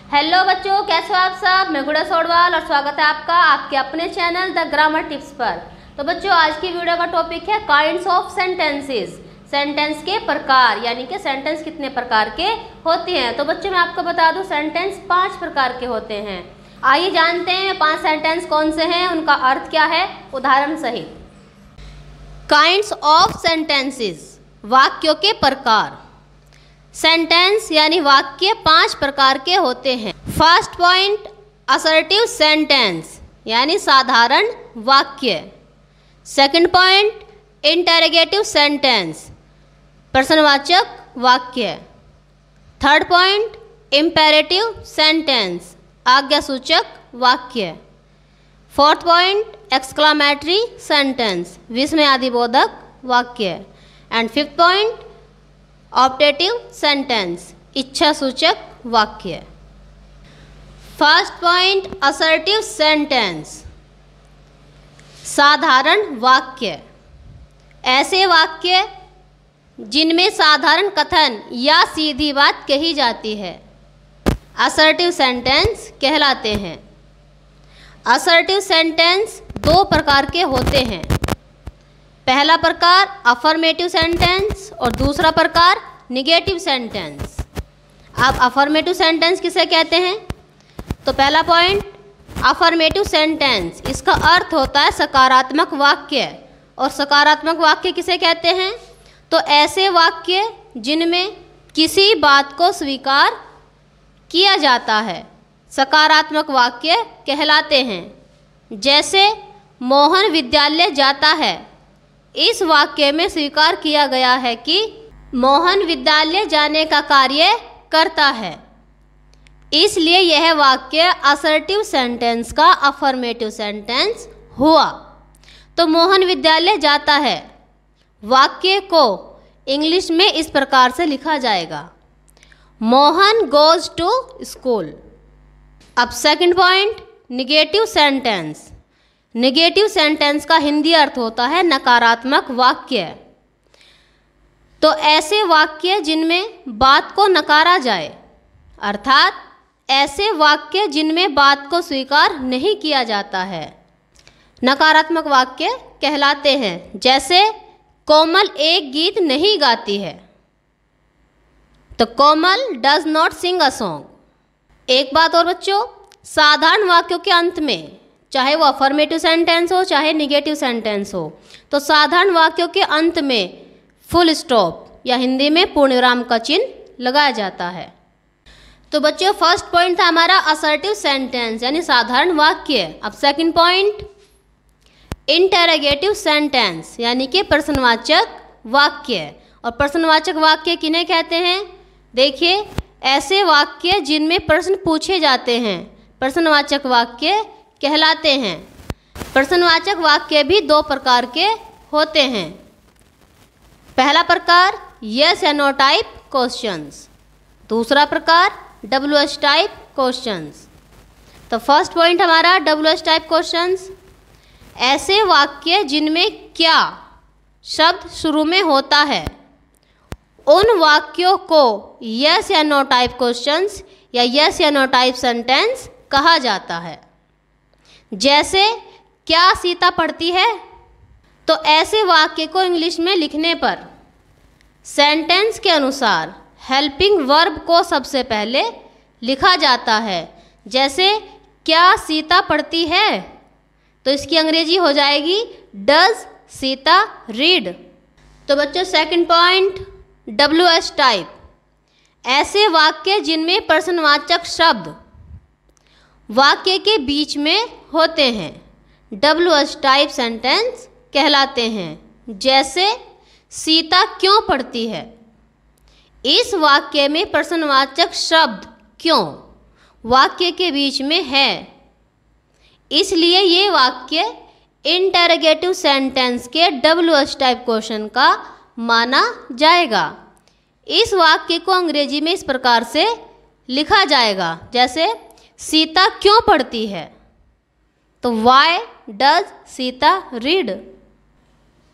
Hello बच्चों, कैसे हो आप सब। मैं गुड़ा सोडवाल और स्वागत है आपका आपके अपने चैनल द ग्रामर टिप्स पर। तो बच्चों, आज की वीडियो का टॉपिक है काइंड्स ऑफ सेंटेंसेस। सेंटेंस के प्रकार, यानी कि सेंटेंस कितने प्रकार के होते हैं। तो बच्चों, मैं आपको बता दूं, सेंटेंस 5 प्रकार के होते हैं। आइए जानते हैं 5 सेंटेंस कौन से हैं, उनका अर्थ क्या है, उदाहरण सहित। काइंड्स ऑफ सेंटेंसेस, वाक्यों के प्रकार। सेंटेंस यानी वाक्य 5 प्रकार के होते हैं। फर्स्ट पॉइंट, असर्टिव सेंटेंस यानी साधारण वाक्य। सेकंड पॉइंट, इंटरोगेटिव सेंटेंस, प्रश्नवाचक वाक्य। थर्ड पॉइंट, इंपेरेटिव सेंटेंस, आज्ञासूचक वाक्य। फोर्थ पॉइंट, एक्सक्लामेटरी सेंटेंस, विस्मयादिबोधक वाक्य। And fifth point, optative sentence, इच्छासूचक वाक्य। फर्स्ट पॉइंट, असर्टिव सेंटेंस, साधारण वाक्य। ऐसे वाक्य जिनमें साधारण कथन या सीधी बात कही जाती है असर्टिव सेंटेंस कहलाते हैं। असर्टिव सेंटेंस 2 प्रकार के होते हैं। पहला प्रकार अफर्मेटिव सेंटेंस और दूसरा प्रकार निगेटिव सेंटेंस। अब अफर्मेटिव सेंटेंस किसे कहते हैं? तो पहला पॉइंट, अफर्मेटिव सेंटेंस, इसका अर्थ होता है सकारात्मक वाक्य। और सकारात्मक वाक्य किसे कहते हैं? तो ऐसे वाक्य जिनमें किसी बात को स्वीकार किया जाता है सकारात्मक वाक्य कहलाते हैं। जैसे मोहन विद्यालय जाता है, इस वाक्य में स्वीकार किया गया है कि मोहन विद्यालय जाने का कार्य करता है, इसलिए यह वाक्य असर्टिव सेंटेंस का अफर्मेटिव सेंटेंस हुआ। तो मोहन विद्यालय जाता है, वाक्य को इंग्लिश में इस प्रकार से लिखा जाएगा, मोहन गोज टू स्कूल। अब second point, negative sentence. Negative sentence का हिंदी अर्थ होता है नकारात्मक वाक्य। तो ऐसे वाक्य जिनमें बात को नकारा जाए, अर्थात ऐसे वाक्य जिनमें बात को स्वीकार नहीं किया जाता है, नकारात्मक वाक्य कहलाते हैं। जैसे कोमल एक गीत नहीं गाती है, तो Komal does not sing a song. एक बात और बच्चों, साधारण वाक्यों के अंत में, चाहे वो अफर्मेटिव सेंटेंस हो चाहे निगेटिव सेंटेंस हो, तो साधारण वाक्यों के अंत में फुल स्टॉप या हिंदी में पूर्णविराम का चिन्ह लगाया जाता है। तो बच्चों, फर्स्ट पॉइंट था हमारा असर्टिव सेंटेंस यानी साधारण वाक्य। अब सेकंड पॉइंट, इंटरोगेटिव सेंटेंस यानी कि प्रश्नवाचक वाक्य। और प्रश्नवाचक वाक्य किन्हें कहते हैं? देखिए, ऐसे वाक्य जिनमें प्रश्न पूछे जाते हैं प्रश्नवाचक वाक्य कहलाते हैं। प्रश्नवाचक वाक्य भी 2 प्रकार के होते हैं। पहला प्रकार यस या नो टाइप क्वेश्चंस, दूसरा प्रकार WH टाइप क्वेश्चंस। तो फर्स्ट पॉइंट हमारा WH टाइप क्वेश्चंस, ऐसे वाक्य जिनमें क्या शब्द शुरू में होता है, उन वाक्यों को यस या नो टाइप क्वेश्चंस या यस या नो टाइप सेंटेंस कहा जाता है। जैसे क्या सीता पढ़ती है, तो ऐसे वाक्य को इंग्लिश में लिखने पर सेंटेंस के अनुसार हेल्पिंग वर्ब को सबसे पहले लिखा जाता है। जैसे क्या सीता पढ़ती है, तो इसकी अंग्रेजी हो जाएगी डज सीता रीड। तो बच्चों, सेकंड पॉइंट WH टाइप, ऐसे वाक्य जिनमें प्रश्नवाचक शब्द वाक्य के बीच में होते हैं WH टाइप सेंटेंस कहलाते हैं। जैसे सीता क्यों पढ़ती है, इस वाक्य में प्रश्नवाचक शब्द क्यों वाक्य के बीच में है, इसलिए ये वाक्य इंटरोगेटिव सेंटेंस के WH टाइप क्वेश्चन का माना जाएगा। इस वाक्य को अंग्रेजी में इस प्रकार से लिखा जाएगा, जैसे सीता क्यों पढ़ती है, तो वाई डज सीता रीड।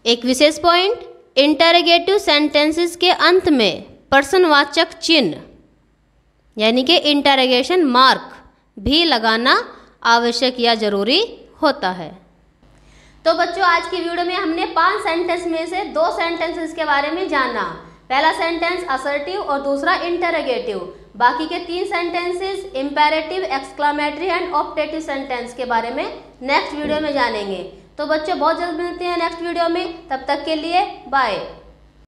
एक विशेष पॉइंट, इंटरोगेटिव सेंटेंसेस के अंत में प्रश्नवाचक चिन्ह यानी कि इंटरोगेशन मार्क भी लगाना आवश्यक या ज़रूरी होता है। तो बच्चों आज की वीडियो में हमने 5 सेंटेंस में से 2 सेंटेंसेस के बारे में जाना। पहला सेंटेंस असर्टिव और दूसरा इंटरोगेटिव। बाकी के 3 sentences imperative, exclamatory and optative sentence के बारे में नेक्स्ट वीडियो में जानेंगे। तो बच्चों बहुत जल्द मिलते हैं नेक्स्ट वीडियो में, तब तक के लिए बाय।